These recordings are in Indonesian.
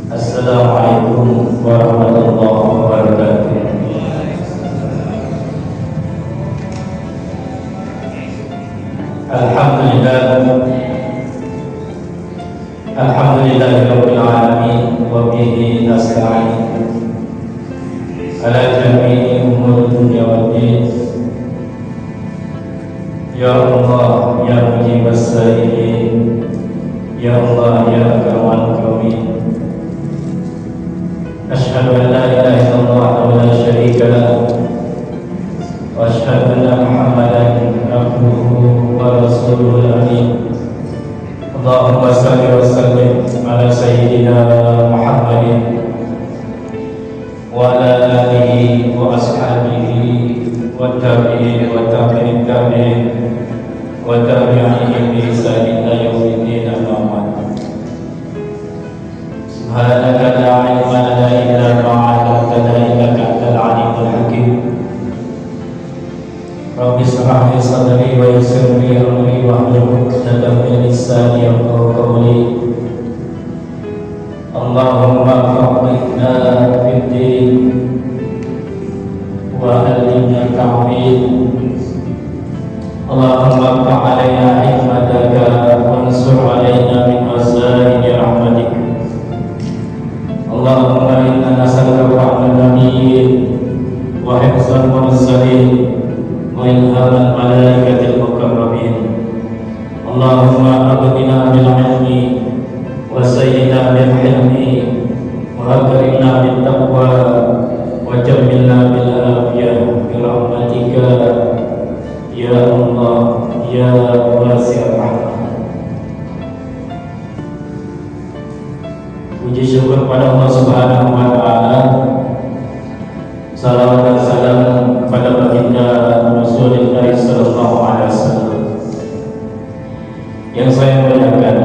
Assalamualaikum warahmatullahi wabarakatuh. Alhamdulillahirabbil alamin wa bihi nasta'in ala jami'i umuri dunya waddin. Ya Allah ya mujibas sa'ilin, ya Allah ya akramal akramin. Asyhadu an la ilaha illallah wa la syarika lahu wa asyhadu anna Muhammadan abduhu wa rasuluhul amin. Allahumma salli wa sallim ala sayyidina Muhammadin wa ala alihi wa ashabihi wa tabi'in wa tabi'in tabi'in wa tabi'in bi ihsanin ila yaumiddin, amma ba'd. Subhanaka la ilma lana illa ma 'allamtana innaka antal alimul hakim. Rabbi shrah li sadri wa yassir li amri wahlul 'uqdatam min lisani yafqahu qawli. Allahumma faqihna fid din wa 'allimna ta'wil. Allahumma fa'alaina hikmataka wansur 'alaina min masaa'id rahmatik. Allahumma inna nas'aluka rahmatan nabiyyin wa hifzal mursalin wa ilhamal malaikatil mukarrabin. Allahumma abdina bil ilmi wa sayyidina bil hilmi wa akrimna bil taqwa wa jammilna bil afiyah bi rahmatika ya Allah ya wasi'ar rahmah. Puji syukur kepada Allah Subhanahu wa taala. Salawat dan salam kepada baginda Rasulullah sallallahu alaihi wasallam. Yang saya muliakan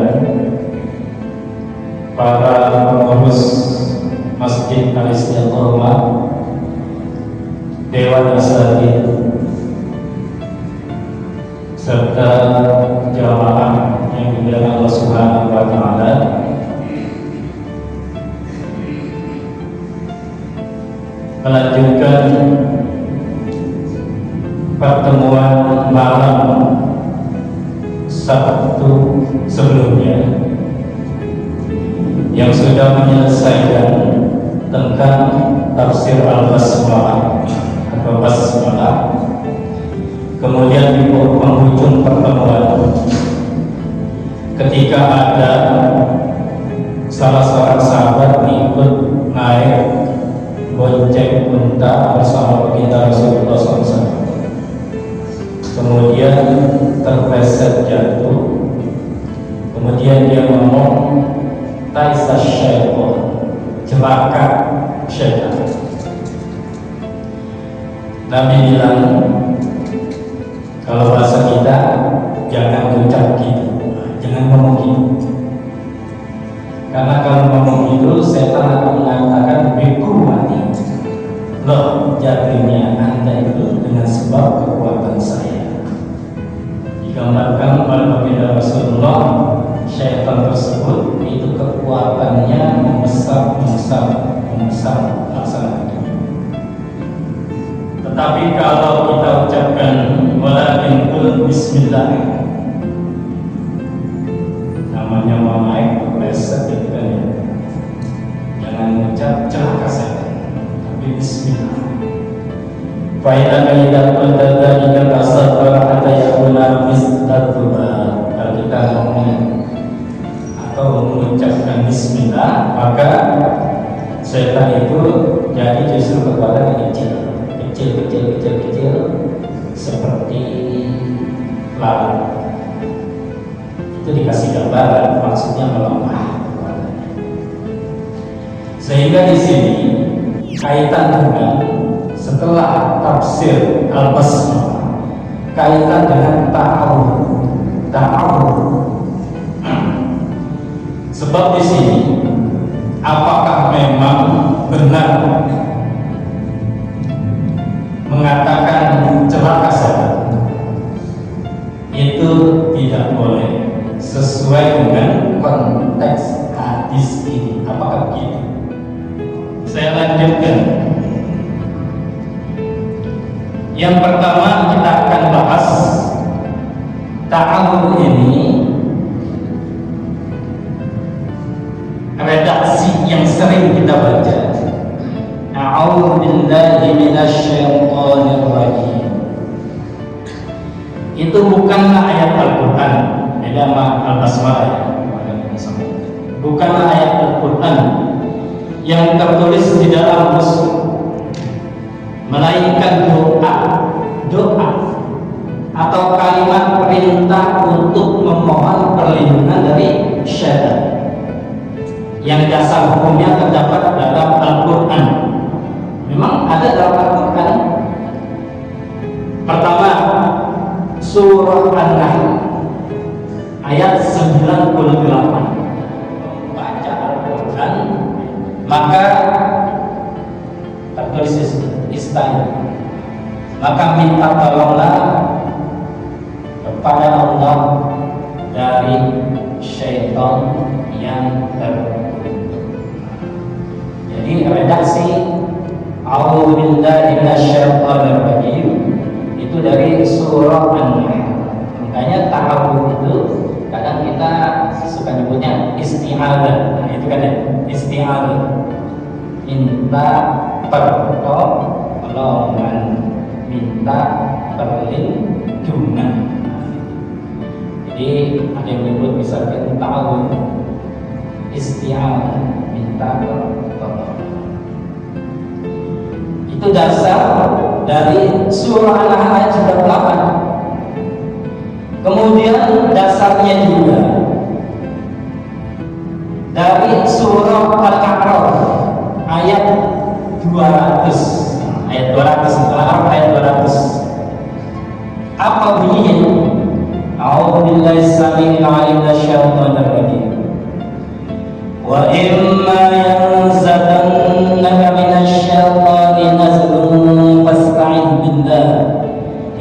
para pengurus Masjid Al-Istiqomah, Dewan Asatidz, serta jamaah yang dimuliakan Allah Subhanahu wa taala. Melanjutkan pertemuan malam Sabtu sebelumnya yang sudah menyelesaikan tentang tafsir Al-Basmalah atau Basmalah. Kemudian di penghujung pertemuan, ketika ada salah seorang sahabat ikut naik bonceng unta bersama baginda Rasulullah SAW, kemudian terpleset jatuh, kemudian dia ngomong taisa syaitan, celaka syaitan. Nabi bilang, kalau bahasa kita jangan ucap gitu, jangan ngomong gitu, karena kalau ngomong gitu setan akan mengatakan beku mati. Loh, jadinya anda itu dengan sebab kekuatan saya. Digambarkan oleh baginda Rasulullah, syaitan tersebut itu kekuatannya membesar laksana itu. Tetapi kalau kita ucapkan walakin qul bismillah, namanya mau naik berpleset gitu kan ya, jangan ucap celaka setan, tapi bismillah. Fa'inaka idza qulta dzalika tasabbara hatta yakuna misdatuba. Kalau kita ngomong atau mengucapkan bismillah, maka setan itu jadi justru kekuatan kecil seperti lalat. Itu dikasih gambaran, maksudnya melemah kekuatannya. Sehingga di sini kaitan dengan setelah tafsir Al-Basmalah, kaitan dengan ta'awud. Sebab di sini apakah memang benar mengatakan celaka setan? Itu tidak boleh sesuai dengan konteks hadis ini. Apakah begitu? Saya lanjutkan. Yang pertama kita akan bahas ta'awudz ini redaksi yang sering kita baca. A'udzu billahi minasyaitonir rajim. Itu bukanlah ayat Al-Qur'an, beda sama Al-Basmalah ya. Bukanlah ayat Al-Qur'an yang tertulis di dalam mushaf, melainkan doa atau kalimat perintah untuk memohon perlindungan dari syaitan yang dasar hukumnya terdapat dalam Al-Qur'an. Memang ada dalam Al-Qur'an. Pertama, surah An-Nahl ayat 98. Baca Al-Qur'an maka tertulis istighfar, maka minta tolonglah kepada Allah dari syaitan yang terkutuk. Jadi redaksi A'udzu billahi minasyaitonir rajim itu dari surah An-Nahl. Makanya ta'awudz itu kadang kita suka nyebutnya isti'adzah. Nah, itu kan ya, isti'adzah. Minta pertolongan, minta perlindungan. Jadi ada yang menyebut misalkan ta'awudz isti'adzah, minta pertolongan. Itu dasar dari surah An-Nahl ayat 98. Kemudian dasarnya juga dari surah Al-A'raf ayat 200. Ayat 200, Al-A'raf ayat 200. Apa bunyinya? A'udzu billahi samii'il 'aliim minasyaitonir rajiim. Wa imma yanzaghannaka minasyaitonir nazghun fasta'idz billah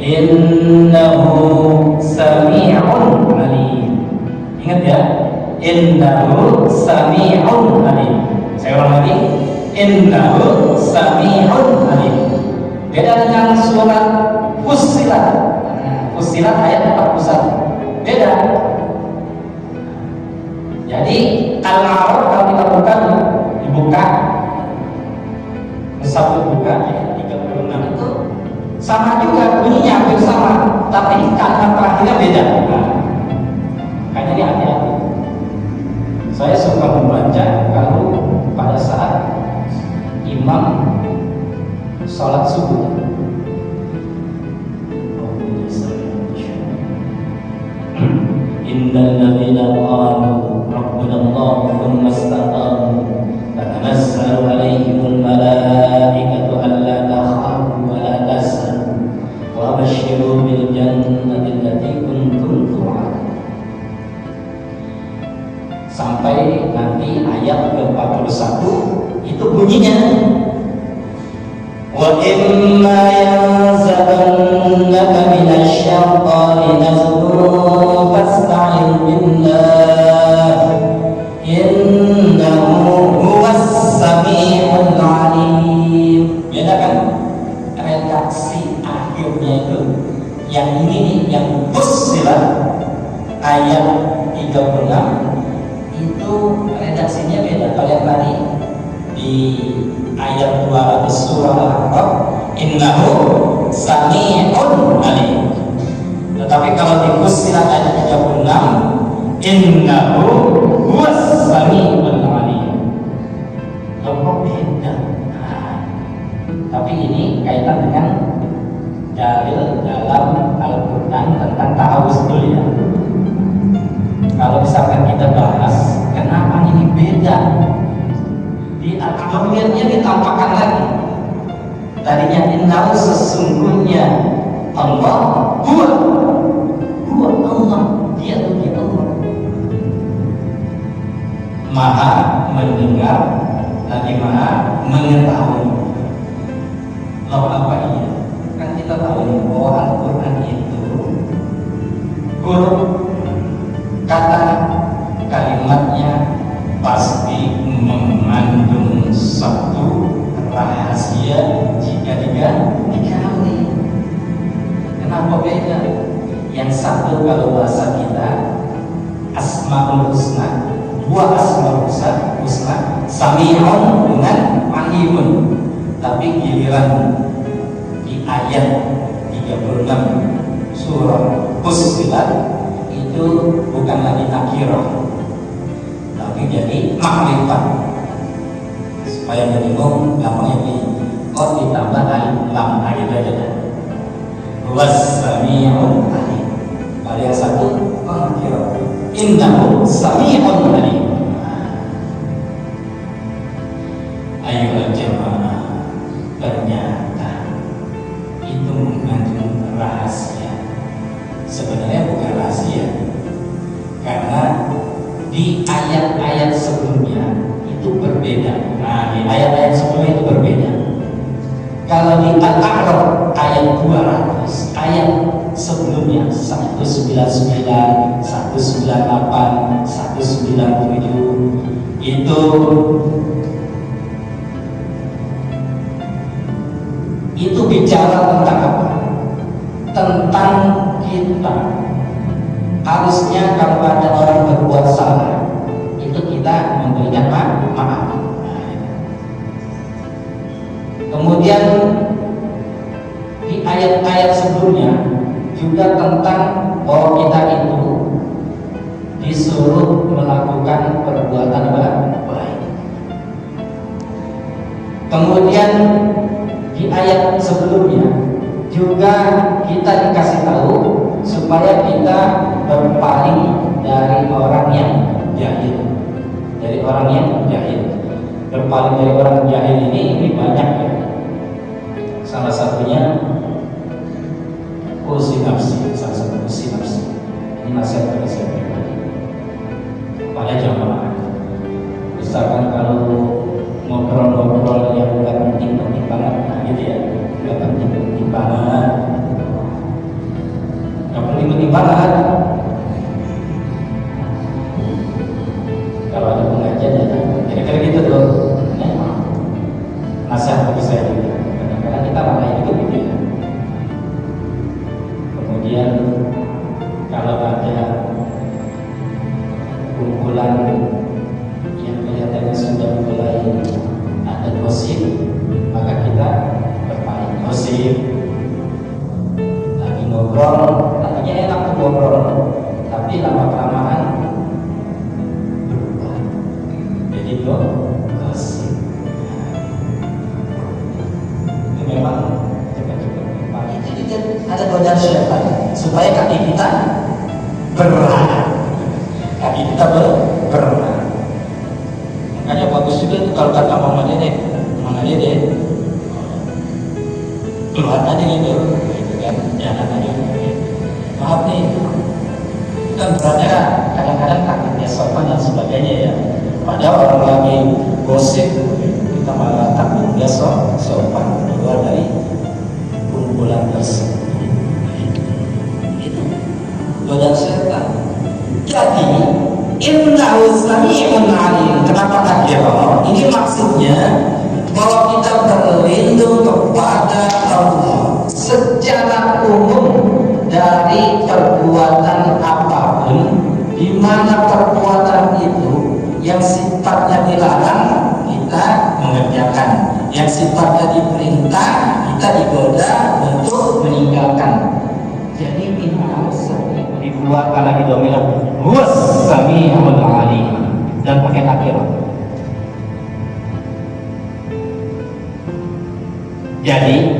innahu sami'un 'aliim. Ingat ya, innahu sami'un 'aliim. Saya ulang lagi, innahu sami'un 'aliim. Beda dengan surat Fussilat. Fussilat ayat 41. Beda. Jadi Al-A'raf kalau kita dibuka satu buka ayat 36 itu sama juga bunyinya, hampir sama, tapi kalimat terakhirnya beda. Makanya ini hati-hati. Saya suka membaca kalau pada saat imam sholat subuh. Innal ladzina qalu rabbuna Allah tsumma istaqamu tatanazzalu 'alaihimul malaikatu alla takhafu wa la tahzanu wa basyiru bil jannati allati kuntum tu'adun. Sampai nanti ayat ke-41 itu bunyinya wa imma yanzaghannaka minasyaitonir nazghun fasta'idz billah innahu huwas sami'ul 'aliim. Beda kan redaksi akhirnya itu. Yang ini nih, yang Fussilat ayat 36 itu redaksinya beda. Kalau yang tadi di ayat 200 surah Al-A'raf innahu sami'un 'aliim. Tetapi kalau di Fussilat ayat 36 innahu huwas sami'ul 'aliim. Kok beda? Tapi ini kaitan dengan dalil dalam Al-Qur'an tentang ta'awudz dulu ya. Kalau misalkan kita bahas kenapa ini beda, di akhirnya ditampakkan lagi. Tadinya innahu sesungguhnya Allah huwa Allah, dia tuh dia Allah, maha mendengar lagi maha mengetahui. Lalu apa iya? Kan kita tahu bahwa Al-Qur'an itu huruf kata kalimatnya pasti mengandung satu kalau bahasa kita Asmaul Husna, dua Asmaul Husna, Sami'un dengan Alimun. Tapi giliran di ayat 36 surah Fussilat itu bukan lagi nakirah, tapi jadi makrifat. Supaya nggak bingung, gampangnya ini kok ditambah lam ayat aja kan. Was-sami'un alim. Kalau yang satu nakirah, innahu sami'un alim. Ayo jemaah, ternyata itu mengandung rahasia. Sebenarnya bukan rahasia, karena di ayat-ayat sebelumnya itu berbeda. Nah, di ayat-ayat sebelumnya itu berbeda. Kalau di Al-A'raf ayat 200, ayat sebelumnya 199, 198, 197 itu bicara tentang apa? Tentang kita. Harusnya kalau ada orang berbuat salah, itu kita memberikan maaf. Kemudian di ayat-ayat sebelumnya juga tentang bahwa kita itu disuruh melakukan perbuatan baik. Kemudian di ayat sebelumnya juga kita dikasih tahu supaya kita berpaling dari orang yang jahil. Dari orang yang jahil. Berpaling dari orang jahil ini banyak ya. Salah satunya usi nafsi, salah satu usi nafsi. Ini nasihat dari saya pribadi pada jamaah. Misalkan kalau ngobrol-ngobrol yang bukan penting-penting banget, nah gitu ya, nggak penting-penting banget, nggak penting-penting banget. Kalau ada pengajian ya, kira-kira gitu tuh. Nasihat bagi saya juga. Kadang-kadang kita malah itu gitu ya. Kemudian kalau ada kumpulan yang kelihatannya sudah mulai ada gosip, maka kita berpaling. Gosip lagi ngobrol, tadinya enak tuh ngobrol, tapi lama-kelamaan berubah jadi gosip. Itu memang cepat-cepat berpaling. Jadi ada godaan syaitan supaya kaki kita berlahan. Kaki kita berlahan. Makanya bagus juga itu kalau kata Mama Dede, keluar aja gitu kan, jangan aja. Maaf nih, kan berada kadang-kadang takutnya sopan dan sebagainya ya. Padahal orang lagi gosip, kita malah takut dia sopan keluar dari kumpulan tersebut. Itu godaan setan. Jadi innahu sami'un alim. Kenapa nakirah? Ini maksudnya bahwa kita berlindung kepada Allah secara umum dari perbuatan apapun, di mana perbuatan itu yang sifatnya dilarang kita mengerjakan, yang sifatnya diperintah kita digoda untuk meninggalkan. Jadi innahu sami'un, dikeluarkan lagi dominan huwas sami'un alim dan pakai nakirah. Jadi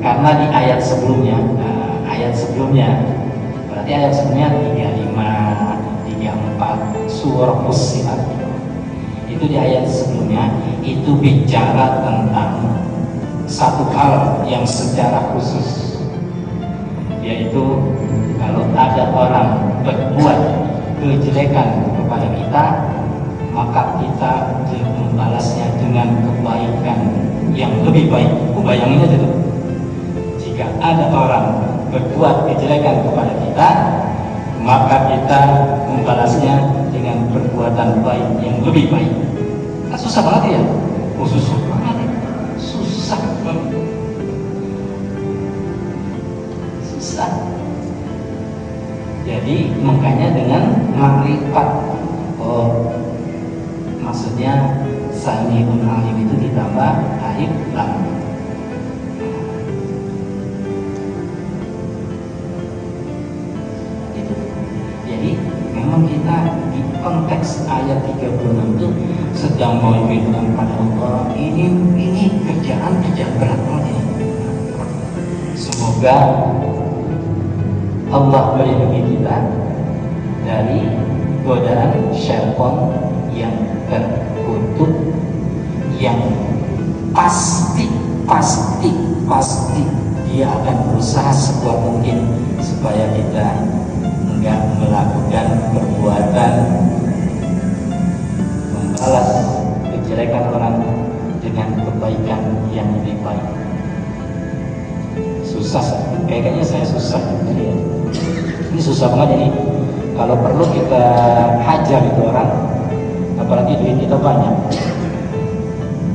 karena di ayat sebelumnya, berarti ayat sebelumnya 35, 34 surah Fussilat. Itu di ayat sebelumnya itu bicara tentang satu hal yang secara khusus, yaitu kalau ada orang berbuat kejelekan kepada kita, maka kita membalasnya dengan kebaikan yang lebih baik. Bayangin aja tuh, jika ada orang berbuat kejelekan kepada kita, maka kita membalasnya dengan perbuatan baik yang lebih baik. Kan susah banget ya? Susah banget. Jadi makanya dengan makrifat, oh maksudnya Sami'un Alim itu ditambah alif lam. Gitu. Jadi memang kita di konteks ayat 36 itu sedang meminta pada Allah, ini kerjaan berat ini. Semoga Allah melindungi kita dari godaan syaitan yang terkutuk, yang pasti dia akan berusaha sekuat mungkin supaya kita enggak melakukan perbuatan membalas kejelekan orang dengan kebaikan yang lebih baik. Susah, kayaknya saya susah ya. Ini susah banget ini. Kalau perlu kita hajar itu orang, apalagi duit kita banyak,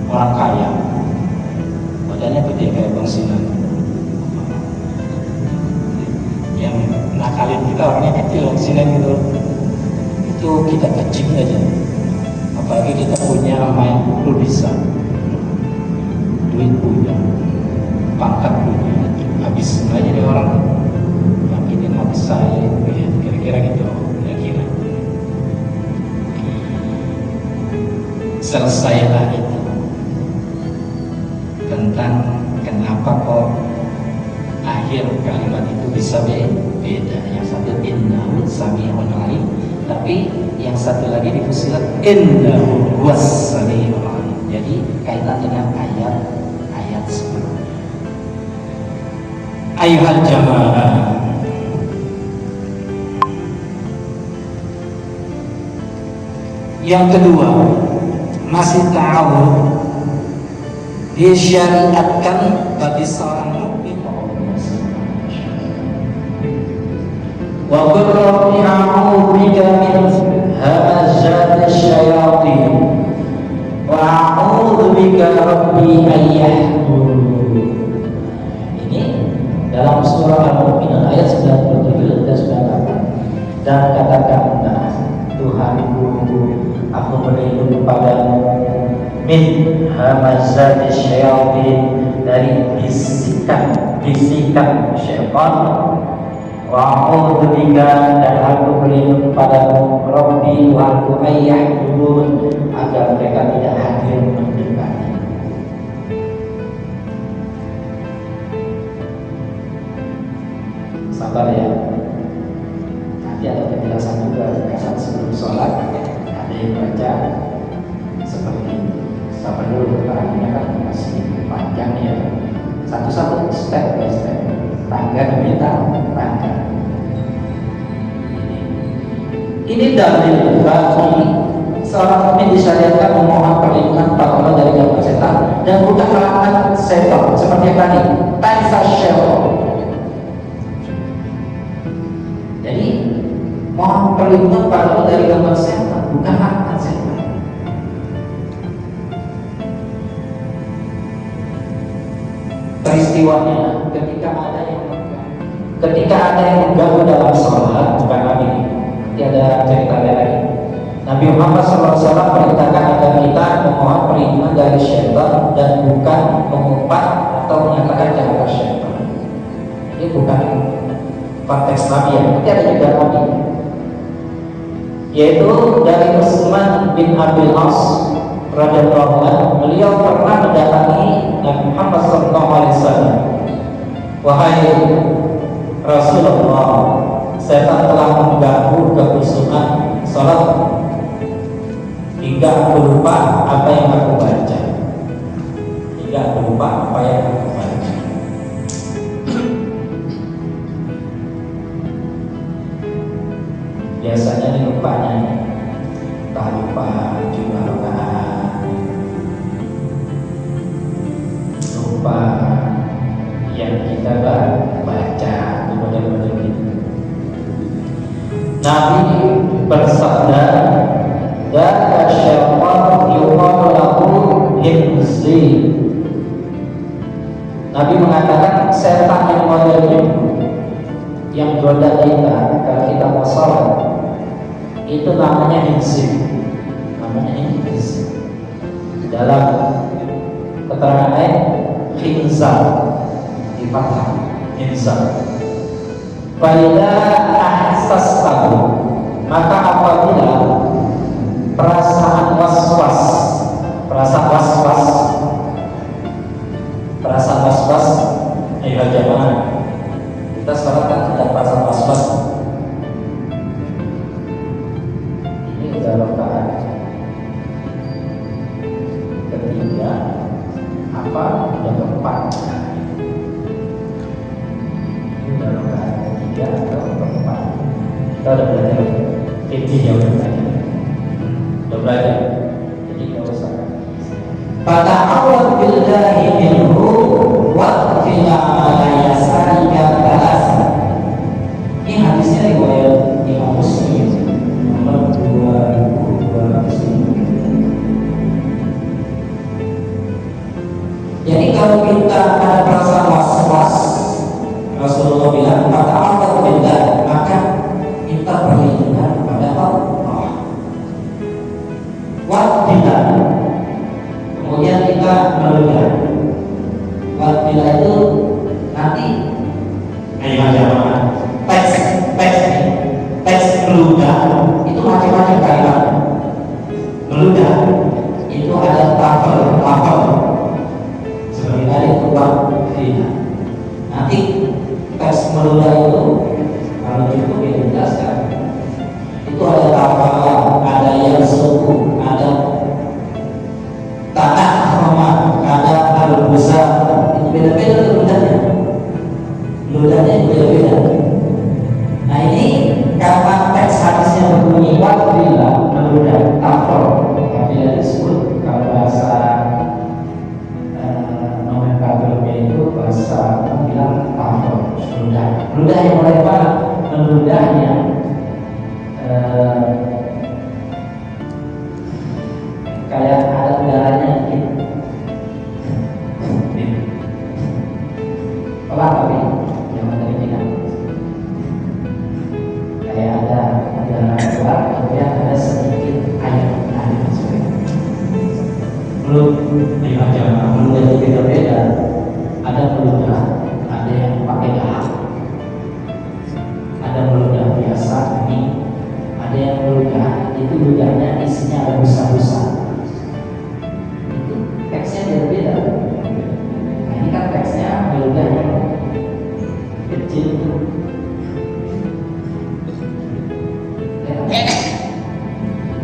orang kaya, badannya gede kayak Bang Sinan, yang nakalin kita orangnya kecil Bang Sinan gitu, itu kita kecil aja. Apalagi kita punya main pukul bisa, duit punya, pangkat punya, habis aja deh orang yakin habis saya, ya, kira-kira gitu, kira-kira. Selesailah itu tentang kenapa kok akhir kalimat itu bisa beda. Yang satu innahu sami'un alim, tapi yang satu lagi difusilat innahu huwas sami'un alim. Jadi kaitan dengan ayat sebelumnya. Ayuhal jamaah, yang kedua, masih tahu disyariatkan bagi seorang mukmin wa qul rabbi a'udzu bika min hamazati syayatin wa a'udzu bika rabbi an yahdurun. Ini dalam surah Al-Mu'minun ayat 97 dan 98. Dan katakanlah, Tuhanku, aku berlindung kepadamu min hamazati syayatin, dari bisikan syaitan, wa a'udzu bika, dan aku berlindung kepadamu Rabbi, Tuhanku, ayyahdurun, agar mereka tidak hadir mendekati. Sabar ya, nanti ada penjelasan juga. Saat sebelum sholat ada yang baca seperti ini. Sabar dulu, karena kan masih panjang ya. Satu-satu, step by step, tangga demi tangga. Ini dalil bagi seorang mukmin disyariatkan memohon perlindungan kepada Allah dari gangguan setan, dan bukan larangan setan seperti yang tadi, tansa syaitan. Jadi mohon perlindungan kepada Allah dari gangguan setan, bukan larangan setan. Peristiwanya ketika ada yang mengganggu dalam sholat, bukan lagi. Nanti ada cerita lagi. Nabi Muhammad SAW perintahkan agar kita memohon perlindungan dari syaitan dan bukan mengumpat atau menyatakan jahat syaitan. Ini bukan konteks Nabi ya. Nanti ada juga Nabi, yaitu dari Utsman bin Abil As radhiyallahu anhu. Beliau pernah mendatangi Nabi Muhammad SAW. Wahai Rasulullah, setan telah mengganggu kekhusyukan salat hingga aku lupa apa yang aku baca. Biasanya ini lupanya, tak lupa jumlah rakaat, lupa yang kita baca, benar-benar gitu. Nabi bersabda, dan syaitan yuqalu lahu himzi. Nabi mengatakan setan yang modern, yang goda kita kalau kita itu namanya insif, dalam keterangan lain khinzar di fathah, khinzar. Fa'idha ahsastahu, maka apabila perasaan was-was, ayo jamaah, kita sekarang kan ada perasaan was-was. Ini udah rakaat ketiga, apa udah keempat? Ini udah rakaat ketiga atau keempat? Kita udah belajar fikih ya, udah belajar. Jadi nggak usah. Fata'awwad billahi minhu wa qila ala yasarika balas. Ini hadisnya riwayat Imam Muslim nomor 2200. Jadi kalau kita ada perasaan was-was, Rasulullah bilang fata'awwad billahi, maka kita berlindung kepada Allah. Wa qila, kemudian kita meludah. Bila itu nanti teks meludah itu macam-macam kalimat. Meludah itu ada tafel seperti tadi keluar tidak. Nanti teks meludah itu kalau cukup dijelaskan itu ada tafel, ada yang suku, ada tanah rumah, ada al-busa, itu beda-beda ludahnya beda-beda. Nah ini karena teks hadisnya berbunyi waqila meludah tafel, apabila disebut kalau bahasa nomenklaturnya itu bahasa bilang tafel, meludah yang mulai mana? Meludahnya kayak ada udaranya gitu. Pelan tapi jangan dari tidak. Kayak ada udara keluar, kemudian ada sedikit air masuk. Mulut lima jam, mulut itu beda-beda. Ada meludah, ada yang pakai dahak, ada meludah biasa ini, ada yang meludah itu ludahnya isinya ada busa-busa. Teksnya berbeda. Nah, ini kan teksnya meludah yang kecil itu.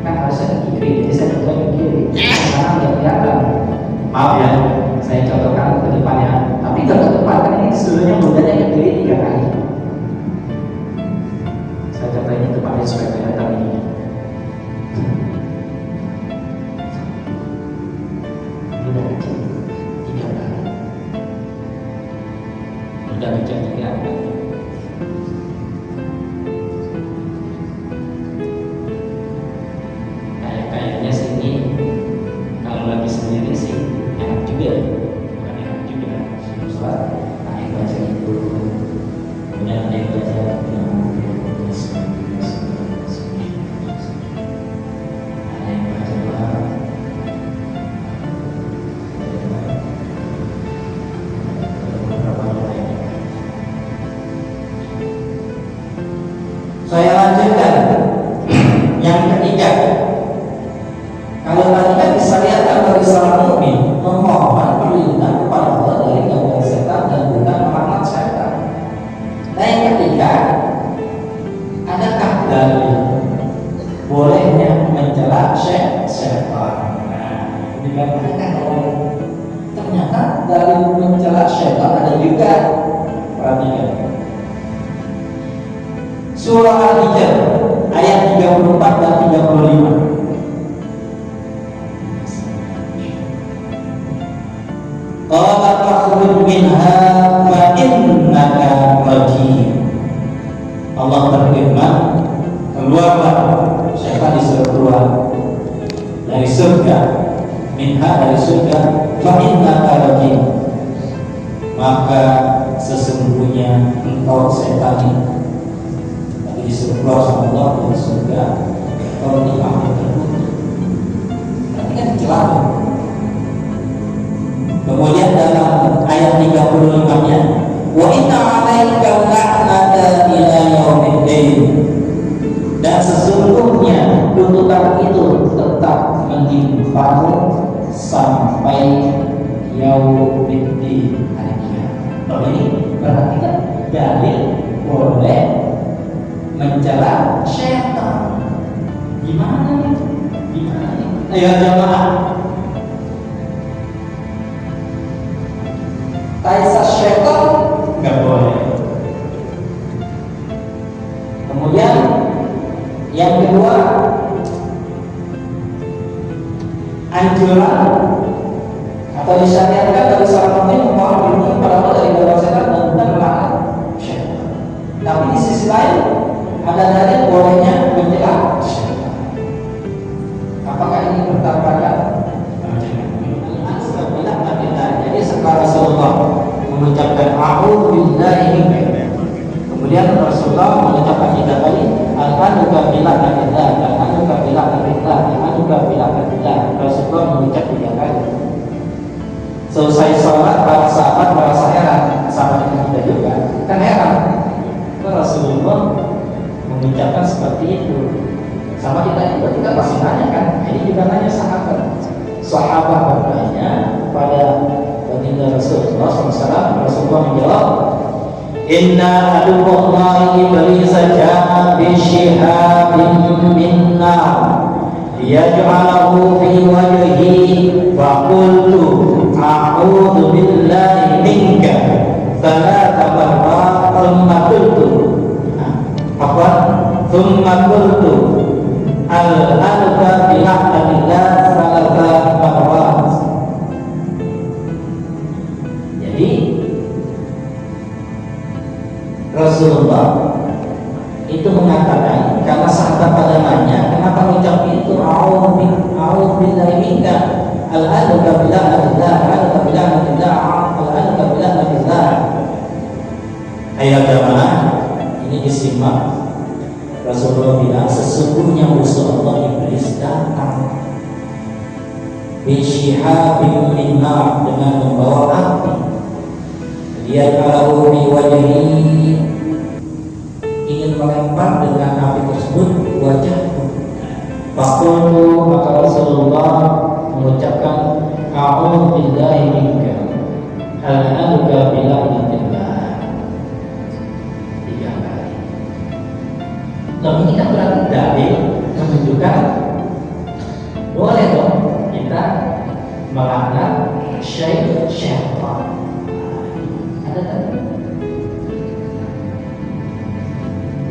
Kan harusnya ke kiri, jadi saya coba ke kiri. Sekarang udah kelihatan. Maaf ya, saya contohkan ke depannya. Tapi kalau ke depan kan ini seluruhnya meludahnya ke kiri 3 kali. Saya contohin ke depannya supaya kelihatan ini. Udah kecil 3 kali. Udah kecil 3 kali. Kayaknya sih ini kalau lagi sendiri sih enak juga, bukan enak juga. Soal ada yang baca itu, kemudian ada yang baca ada yang baca doa. Saya lanjutkan yang ketiga. Kalau tadi kan disyariatkan bagi seorang mukmin memohon perlindungan kepada Allah dari gangguan setan dan bukan melaknat setan. Nah yang ketiga, adakah dalil bolehnya mencela setan? Nah, dikatakan ternyata dalil mencela setan ada juga. Perhatikan. Surah Al-Hijr ayat 34 dan 35. Qala fakhruj minha fa innaka rajim. Allah berfirman, keluarlah, syaitan disuruh keluar dari surga, minha dari surga, fa innaka rajim, maka sesungguhnya engkau setan ini disuruh keluar sama Allah dari surga Kalau imam tertutup, tapi kan celah. Kemudian dalam ayat 35-nya, wa inna 'alaika la'nata ila yaumiddin. Dan sesungguhnya kutukan itu tetap menimpamu sampai yaumiddin, hari kiamat. Kalau ini perhatikan dalil boleh mencela syaitan. Gimana nih? Gimana nih? Ayo jamaah. Taisa syaitan nggak boleh. Kemudian yang kedua, anjuran atau disyariatkan dari seorang mukmin memohon perlindungan pada Allah dari gangguan setan dan bukan melaknat syaitan. Tapi di sisi lain ada dalil bolehnya mencela syaitan. Apakah ini bertabrakan? Jadi sekarang Rasulullah mengucapkan a'udzu billahi minka. Kemudian Rasulullah mengucapkan 3 kali al-anuka bila'natillah, al-anuka bila'natillah, al-anuka bila'natillah. Rasulullah mengucap 3 kali. Selesai sholat, para sahabat merasa heran. Sahabat itu kita juga kan heran, Rasulullah mengucapkan seperti itu. Sama kita masih nanya kan, ini juga nanya sahabat. Sahabat bertanya pada baginda Rasulullah SAW. Rasulullah menjawab, inna adullahi iblis ja'a bi shihabin min nar liyaj'alahu fi wajhi fa qultu a'udzu billahi minka thalatha marrat thumma qultu al-anuka bi la'natillah thalatha marrat. Jadi Rasulullah itu mengatakan, karena sahabat pada nanya kenapa mengucap itu, a'udzu billahi minka, al-anuka bila'natillah, al-anuka bila'natillah, al-anuka bila'natillah. Ayat jamaah ini disimak. Rasulullah bilang sesungguhnya musuh Allah iblis datang bisyihabin min nar, dengan membawa api. Dia kalau di wajhi, ingin melempar dengan api tersebut wajahku. Faqultu, maka Rasulullah mengucapkan a'udzu billahi minka, al-anuka bila'natillah 3 kali. Nah, ini kan berarti dalil menunjukkan boleh dong kita melaknat syaitan. Ada tadi.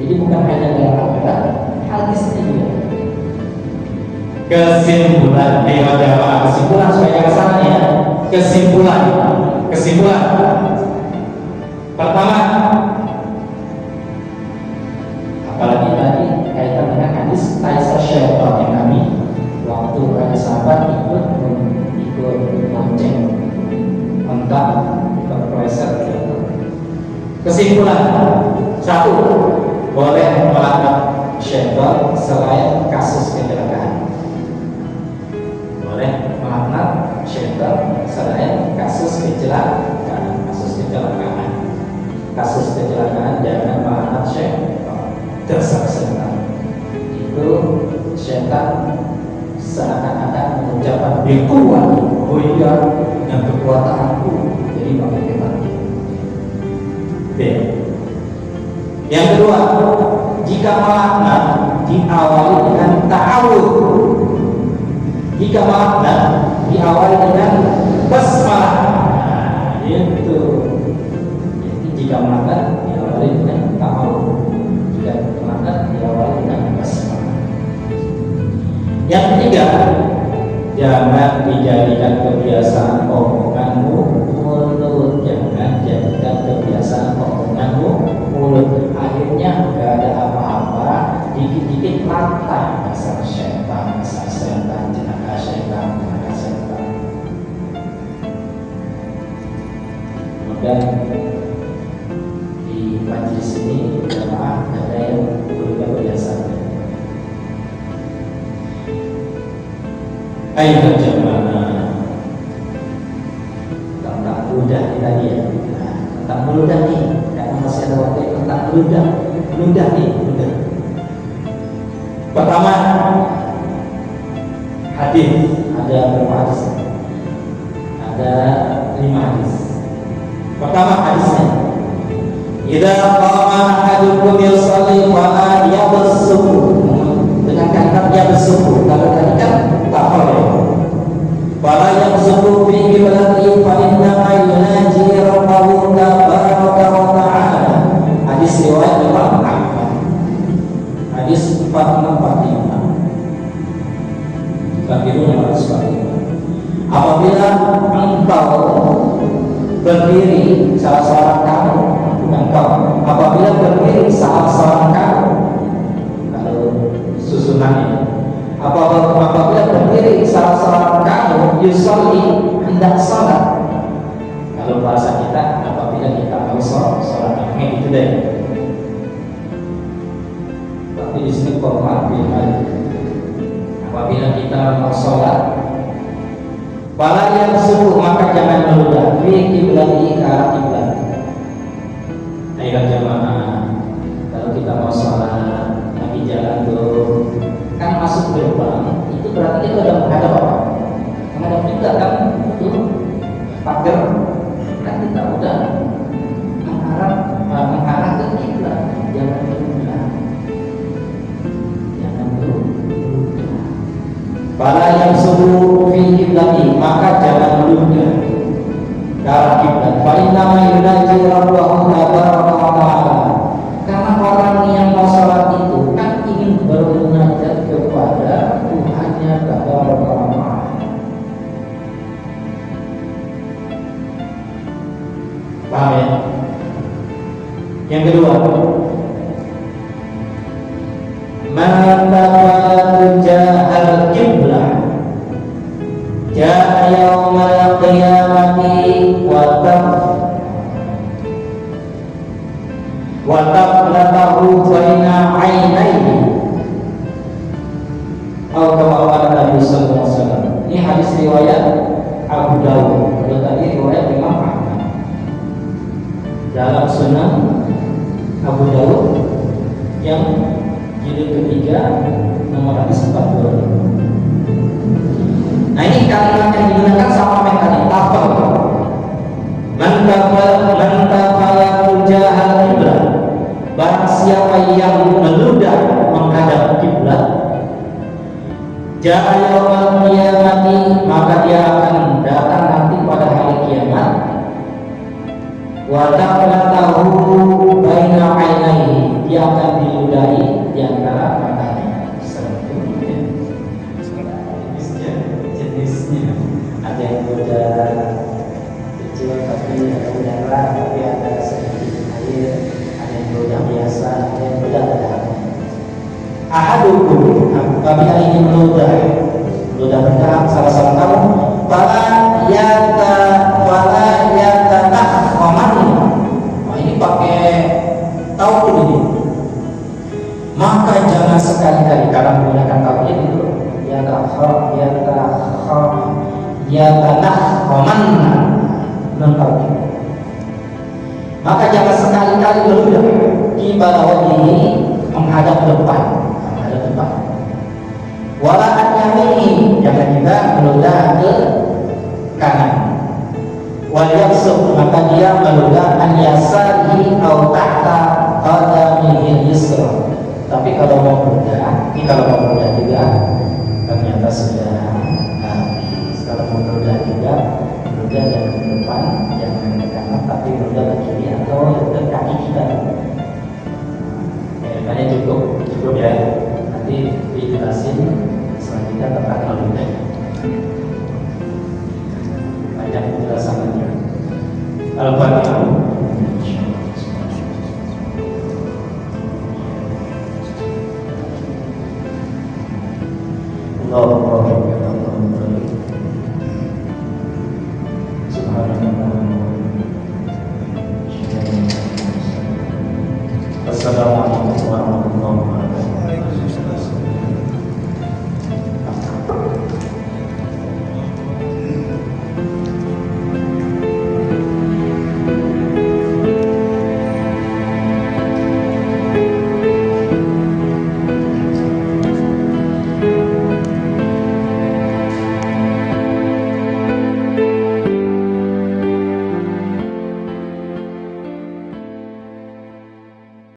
Jadi bukan hanya dalam Al-Quran, hadisnya juga. Kesimpulan, kesimpulan supaya jangan salah ya. Kesimpulan. Pertama, apalagi tadi kaitan dengan hadis taisa syaitan yang kami waktu ada sahabat ikut lonceng entah terpleset. Kesimpulan, 1, boleh melaknat syaitan selain kasus kecelakaan. Boleh melaknat syaitan selain kasus kecelakaan. Kasus kecelakaan jangan melaknat syaitan. Tersaksana itu syaitan seakan-akan mengucapkan bikuat, oh iya, dengan kekuatanku jadi makin hebat. B. Yang kedua, jika melaknat diawali dengan ta'awudz. Jika melaknat diawali dengan basmalah. Itu. Jadi jika melaknat diawali dengan ta'awudz. Jika melaknat diawali dengan basmalah. Yang ketiga, jangan dijadikan kebiasaan omonganmu mulut. Jangan jadikan kebiasaan omonganmu mulut. Akhirnya gak ada apa-apa, dikit-dikit lantang dasar syaitan, jenaka syaitan. Dan di majelis ini jemaah ada yang berkebiasaan Ayuhan jamaah. Tentang ludah tadi ya. Nah, tentang ludah nih, karena masih ada waktu tentang ludah nih, ludah. Pertama, hadis. Ada berapa hadis? Ada 5 hadis. Pertama hadisnya, Idza qama ahadukum yusalli fala yabsuku. Dengan kata yabsuku, kalau tadi kan tak boleh. Fala yabsuku fi qiblati fa inna yunaji rabbahu tabaraka wa ta'ala. Hadis riwayat Imam Ahmad. Hadis 4645. Bagaimana harus apabila engkau berdiri salah seorang kamu, apabila berdiri salah seorang kamu, kalau susunannya, apabila berdiri salah seorang kamu, yusolli, hendak sholat. Kalau bahasa kita, apabila kita mau sholat, itu deh. Tapi di sini formal apabila kita mau sholat, fala yabsuku, maka jangan meludah fi qiblati, ke arah kiblat. ayuhan jamaah. Kalau kita mau sholat lagi jalan tuh kan masuk gerbang, itu berarti kita udah menghadap apa? Menghadap kiblat kan, itu pagar kan, kita udah mengarah ke kiblat. Jangan meludah, jangan meludah. Fala yabsuku fi qiblati, maka jangan meludah ke arah kiblat. Fa inna ma yunaji rabbahu tabaraka wa ta'ala. Karena orang yang mau sholat itu kan ingin bermunajat kepada Tuhannya tabaraka wa ta'ala. Paham ya? Yang kedua, Mantafatu jahal qiblah ja'a yawmal qiyamati wa taflatahu baina ainaihi atau kama Nabi sallallahu alaihi wasallam. Ini hadis riwayat Abu Dawud. Kalau tadi riwayat Imam Ahmad. Dalam Sunan Abu Dawud yang jilid ketiga nomor hadis 40. Nah, ini kalimat yang digunakan sama yang tadi, tafal. Mantafayatu jahal qiblah. Barang siapa yang meludah menghadap kiblat, ja'a yaumal qiyamati, maka dia akan datang nanti pada hari kiamat. Wa taflatahu baina ainaihi, dia akan diludahi di antara matanya. jenisnya Ada yang ludah kecil tapi ada udara, tapi ada sedikit air. Ada yang ludah biasa, ada yang ludah rendah. Ahadukum, apabila ingin meludah rendah salah seorang kamu, fala yatanahhaman. Nah, ini pakai tauhid ini. Maka jangan sekali-kali, karena menggunakan tauhid itu yatanahhaman mentauhid. Maka jangan sekali-kali meludah di bawah ini menghadap depan. Wala an yamini, jangan juga meludah ke kanan. Wal yabsuq, maka dia meludah an yasarihi atau tahta qadamihi yusra. Tapi kalau mau meludah juga ternyata sudah habis. Kalau mau meludah juga, meludah dari depan, jangan ke kanan, tapi meludah ke kiri atau ke kaki kita. Banyak cukup ya. Nanti dijelasin selanjutnya tentang meludah. Banyak penjelasannya. Al-Fatihah.